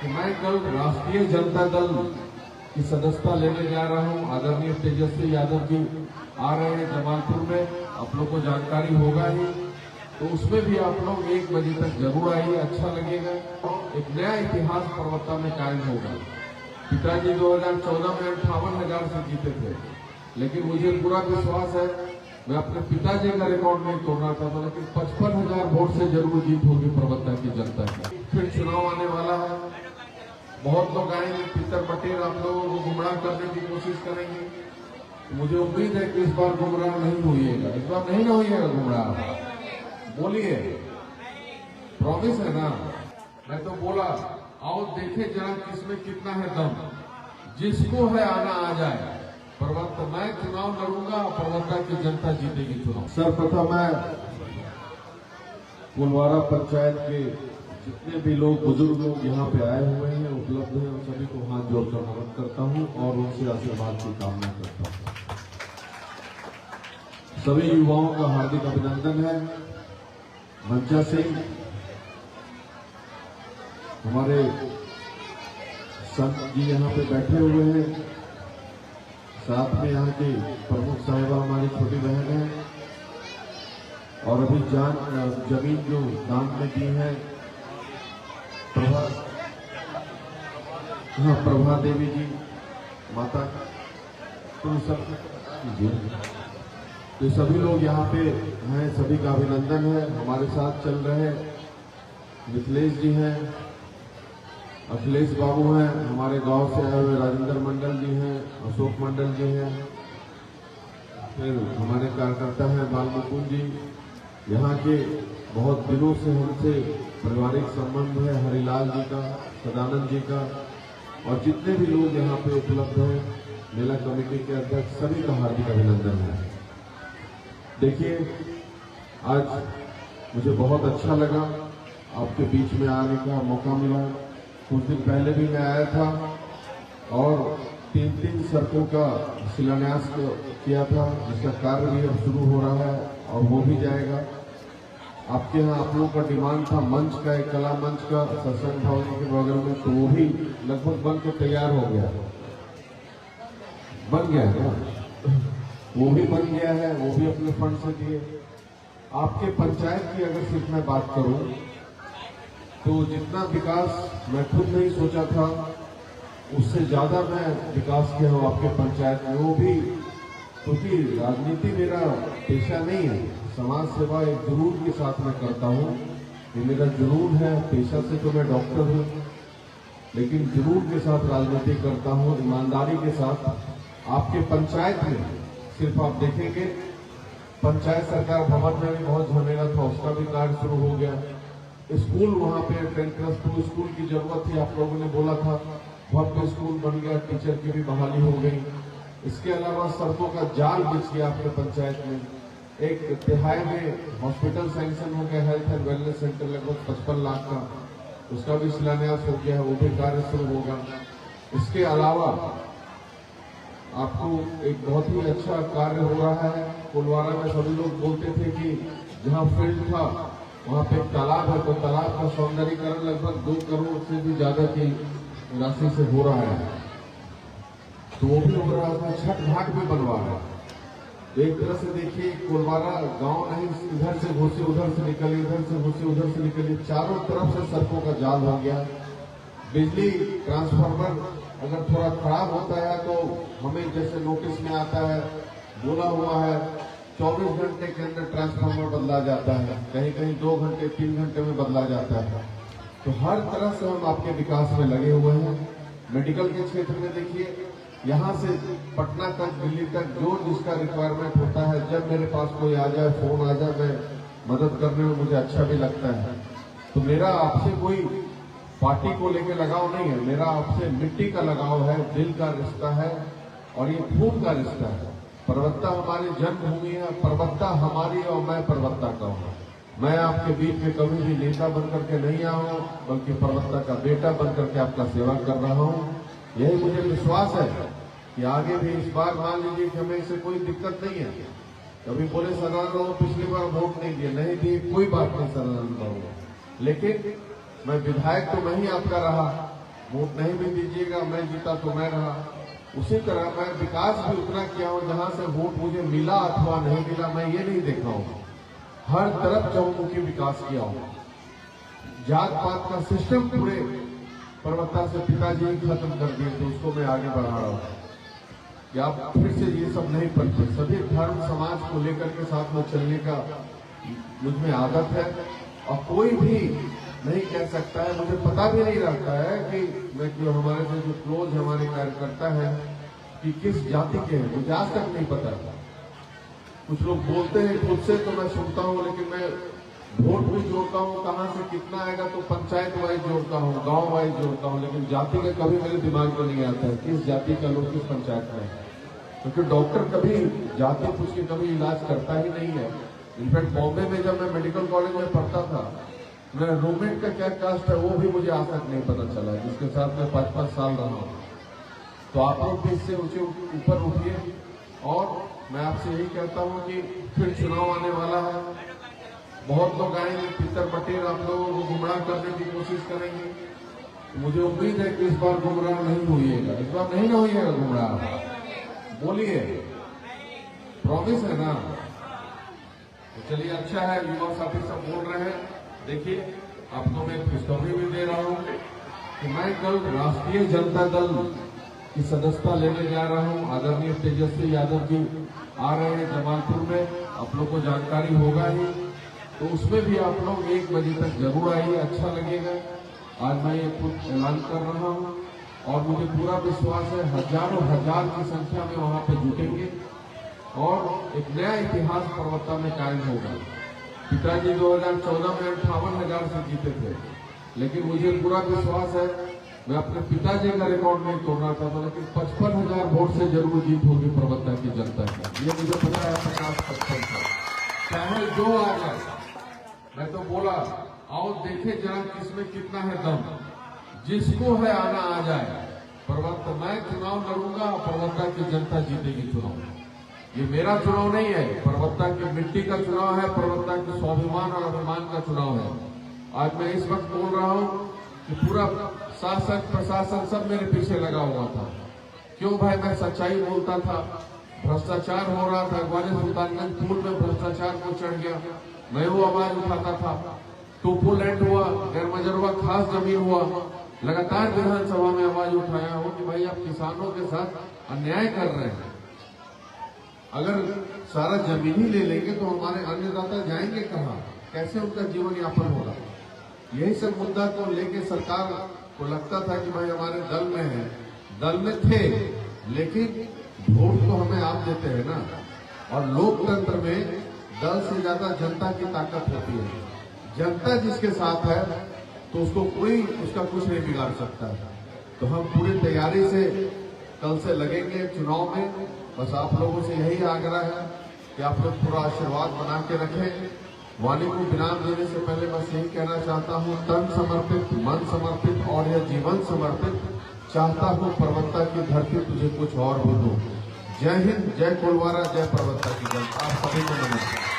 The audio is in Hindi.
कि मैं कल राष्ट्रीय जनता दल की सदस्यता लेने जा रहा हूं। आदरणीय तेजस्वी यादव जी आ रहे हैं जमालपुर में, आप लोग को जानकारी होगा ही, तो उसमें भी आप लोग 1 बजे तक जरूर आइए, अच्छा लगेगा। एक नया इतिहास पर्वता में कायम होगा। पिताजी 2014 में 58,000 से जीते थे, लेकिन मुझे पूरा विश्वास है मैं अपने पिताजी का रिकॉर्ड नहीं तोड़ना चाहता, लेकिन 55,000 वोट से जरूर जीत होगी पर्वता की जनता की। फिर चुनाव आने वाला है, बहुत लोग आएंगे, पितर पटेल आप लोगों को गुमराह करने की कोशिश करेंगे। मुझे उम्मीद है कि इस बार गुमराह नहीं होइएगा, इस बार नहीं ना होइएगा गुमराह। बोलिए, प्रॉमिस है ना। मैं तो बोला आओ देखे जरा किसमें कितना है दम, जिसको है आना आ जाए। पर्वत मैं चुनाव लड़ूंगा, पर्वता की जनता जीतेगी चुनाव। सर्वप्रथम मैं कुलवारा पंचायत के जितने भी लोग बुजुर्ग लोग यहाँ पे आए हुए हैं, उपलब्ध हैं, उन सभी को हाथ जोड़कर नमन करता हूँ और उनसे आशीर्वाद की कामना करता हूँ। सभी युवाओं का हार्दिक अभिनंदन है। मंचा सिंह हमारे संत जी यहाँ पे बैठे हुए हैं, साथ में यहाँ की प्रमुख साहिबा हमारी छोटी बहन है, और अभी जमीन जो दान में दी है प्रभा देवी जी माता, तो सभी लोग यहाँ पे हैं, सभी का अभिनंदन है। हमारे साथ चल रहे मिथिलेश जी हैं, अखिलेश बाबू हैं, हमारे गांव से आए हुए राजेंद्र मंडल जी हैं, अशोक मंडल जी हैं, फिर हमारे कार्यकर्ता हैं बाल मुकुंद जी, यहाँ के बहुत दिनों से हमसे पारिवारिक संबंध है हरिलाल जी का, सदानंद जी का, और जितने भी लोग यहाँ पे उपलब्ध हैं, मेला कमेटी के अध्यक्ष, सभी का हार्दिक अभिनंदन है। देखिए, आज मुझे बहुत अच्छा लगा, आपके बीच में आने का मौका मिला। कुछ दिन पहले भी मैं आया था और 3 सड़कों का शिलान्यास किया था, जिसका कार्य भी अब शुरू हो रहा है और हो भी जाएगा। आपके यहाँ आप लोगों का डिमांड था मंच का, एक कला मंच का सत्संग भवन के बगल में, तो वो भी लगभग बन के तैयार हो गया, बन गया है ना, वो भी बन गया है, वो भी अपने फंड से दिए। आपके पंचायत की अगर सिर्फ मैं बात करूं तो जितना विकास मैं खुद नहीं सोचा था, उससे ज्यादा मैं विकास किया हूं आपके पंचायत में। वो भी क्योंकि राजनीति मेरा पेशा नहीं है, समाज सेवा एक जुनून के साथ मैं करता हूं, ये मेरा जुनून है। पेशा से तो मैं डॉक्टर हूं, लेकिन जुनून के साथ राजनीति करता हूं, ईमानदारी के साथ। आपके पंचायत में सिर्फ आप देखेंगे, पंचायत सरकार भवन में भी बहुत झमेला था, उसका भी कार्य शुरू हो गया। स्कूल वहां पे 10+2 स्कूल की जरूरत थी, आप लोगों ने बोला था, भव्य स्कूल बन गया, टीचर की भी बहाली हो गई। इसके अलावा सड़कों का जाल बिछ गया अपने पंचायत में। एक तिहाई में हॉस्पिटल सैंक्शन हो गया, हेल्थ एंड वेलनेस सेंटर, लगभग 55 लाख का, उसका भी शिलान्यास हो गया है, वो भी कार्य शुरू होगा। इसके अलावा आपको एक बहुत ही अच्छा कार्य हो रहा है। कुलवारा में सभी लोग बोलते थे कि जहां फील्ड था वहां पे तालाब है, तो तालाब का सौंदर्यीकरण लगभग 2 करोड़ से भी ज्यादा की राशि से हो रहा है, तो वो भी हो रहा है। छठ घाट भी बनवा रहा है। तो एक तरह से देखिए, कुलवारा गांव नहीं, इधर से घुसे उधर से निकले, इधर से घुसे उधर से निकले, चारों तरफ से सड़कों का जाल हो गया। बिजली ट्रांसफार्मर अगर थोड़ा खराब होता है तो हमें जैसे नोटिस में आता है, बोला हुआ है 24 घंटे के अंदर ट्रांसफार्मर बदला जाता है, कहीं कहीं 2 घंटे 3 घंटे में बदला जाता है। तो हर तरह से हम आपके विकास में लगे हुए हैं। मेडिकल के क्षेत्र में देखिए, यहाँ से पटना तक, दिल्ली तक जो जिसका रिक्वायरमेंट होता है, जब मेरे पास कोई आ जाए, फोन आ जाए, मैं मदद करने में मुझे अच्छा भी लगता है। तो मेरा आपसे कोई पार्टी को लेकर लगाव नहीं है, मेरा आपसे मिट्टी का लगाव है, दिल का रिश्ता है, और ये खून का रिश्ता है। पर्वता हमारी जन्मभूमि है, पर्वता हमारी और मैं पर्वता का हूँ। मैं आपके बीच में कभी भी नेता बनकर के नहीं आया हूँ, बल्कि पर्वता का बेटा बनकर के आपका सेवा कर रहा हूँ। यही मुझे विश्वास है कि आगे भी इस बार मान लीजिए कि हमें इससे कोई दिक्कत नहीं है। कभी बोले सदानंद बाबू पिछली बार वोट नहीं दिए, नहीं दिए, कोई बात नहीं सदानंद बाबू, लेकिन मैं विधायक तो मैं ही आपका रहा, वोट नहीं भी दीजिएगा, मैं जीता तो मैं रहा। उसी तरह मैं विकास भी उतना किया हूं जहां से वोट मुझे मिला अथवा नहीं मिला, मैं ये नहीं देखा हूं। हर तरफ चहुमुखी विकास किया हूं। जात पात का सिस्टम पूरे परबत्ता से पिताजी ही खत्म कर दिए, तो उसको मैं आगे बढ़ा रहा हूं कि आप फिर से ये सब नहीं पढ़ते। सभी धर्म समाज को लेकर के साथ में चलने का मुझ में आदत है, और कोई भी नहीं कह सकता है, मुझे पता भी नहीं रहता है कि मैं जो हमारे से जो क्लोज हमारे कार्यकर्ता है कि किस जाति के हैं, मुझे आज तक नहीं पता। कुछ लोग बोलते हैं खुद से तो मैं सुनता हूँ, लेकिन मैं वोट भी जोड़ता हूँ, कहाँ से कितना आएगा तो पंचायत वाइज जोड़ता हूँ, गांव वाइज जोड़ता हूँ, लेकिन जाति का कभी मेरे दिमाग में नहीं आता है किस जाति का लोग किस पंचायत में है। क्योंकि डॉक्टर कभी जाति पूछ के कभी इलाज करता ही नहीं है। इनफैक्ट बॉम्बे में जब मैं मेडिकल कॉलेज में पढ़ता था, मेरा रूममेट का क्या कास्ट है वो भी मुझे आज तक नहीं पता चला, जिसके साथ मैं 5-5 साल रहा हूँ। तो आप लोग भी इससे ऊपर उठिए, और मैं आपसे यही कहता हूँ कि फिर चुनाव आने वाला है, बहुत लोग आएंगे, पितर पटेल आप लोगों को गुमराह करने की कोशिश करेंगे। मुझे उम्मीद है कि इस बार गुमराह नहीं होइएगा, इस बार नहीं होइएगा गुमराह, बोलिए, प्रॉमिस है ना। तो चलिए अच्छा है, युवा साथी सब बोल रहे हैं। देखिए आपको मैं खुशखबरी भी दे रहा हूं कि मैं कल राष्ट्रीय जनता दल की सदस्यता लेने जा रहा हूं। आदरणीय तेजस्वी यादव जी आ रहे हैं जमालपुर में, आप लोग को जानकारी होगा ही, तो उसमें भी आप लोग 1 बजे तक जरूर आइए, अच्छा लगेगा। आज मैं ये खुद ऐलान कर रहा हूं, और मुझे पूरा विश्वास है हजारों हजार की संख्या में वहां पे जुटेंगे, और एक नया इतिहास परबत्ता में कायम होगा। पिताजी 2014 में 58,000 से जीते थे, लेकिन मुझे पूरा विश्वास है मैं अपने पिताजी का रिकॉर्ड नहीं तोड़ना चाहता, लेकिन 55,000 वोट से जरूर जीत होगी परबत्ता की जनता की, ये मुझे पता है। 50-55 का चाहे जो आ जाए, मैं तो बोला आओ देखे जरा किसमें कितना है दम, जिसको है आना आ जाए। परबत्ता मैं चुनाव लड़ूंगा, परबत्ता की जनता जीतेगी चुनाव। ये मेरा चुनाव नहीं है, परबत्ता की मिट्टी का चुनाव है, परबत्ता के स्वाभिमान और अभिमान का चुनाव है। आज मैं इस वक्त बोल रहा हूं कि पूरा शासन प्रशासन सब मेरे पीछे लगा हुआ था। क्यों भाई, मैं सच्चाई बोलता था। भ्रष्टाचार हो रहा था, ग्वालियर सुल्तानगंज पुल में भ्रष्टाचार को चढ़ गया, मैं वो आवाज उठाता था। टोपो लैंड हुआ, गैरमजरवा खास जमीन हुआ, लगातार विधानसभा में आवाज उठाया हो कि भाई आप किसानों के साथ अन्याय कर रहे हैं। अगर सारा जमीन ही ले लेंगे तो हमारे अन्नदाता जाएंगे कहाँ, कैसे उनका जीवन यापन होगा। यही सब मुद्दा को लेके सरकार को लगता था कि भाई हमारे दल में है, दल में थे, लेकिन वोट तो हमें आप देते हैं ना, और लोकतंत्र में दल से ज्यादा जनता की ताकत होती है। जनता जिसके साथ है तो उसको कोई उसका कुछ नहीं बिगाड़ सकता है। तो हम पूरी तैयारी से कल से लगेंगे चुनाव में। बस आप लोगों से यही आग्रह है कि आप लोग पूरा आशीर्वाद बना के रखें। वाणी को विराम देने से पहले बस यही कहना चाहता हूँ, तन समर्पित, मन समर्पित और यह जीवन समर्पित चाहता हूँ परबत्ता की धरती तुझे कुछ और भी दूं। जय हिंद, जय कोलवारा, जय परबत्ता की जनता। आप सभी को नमस्कार।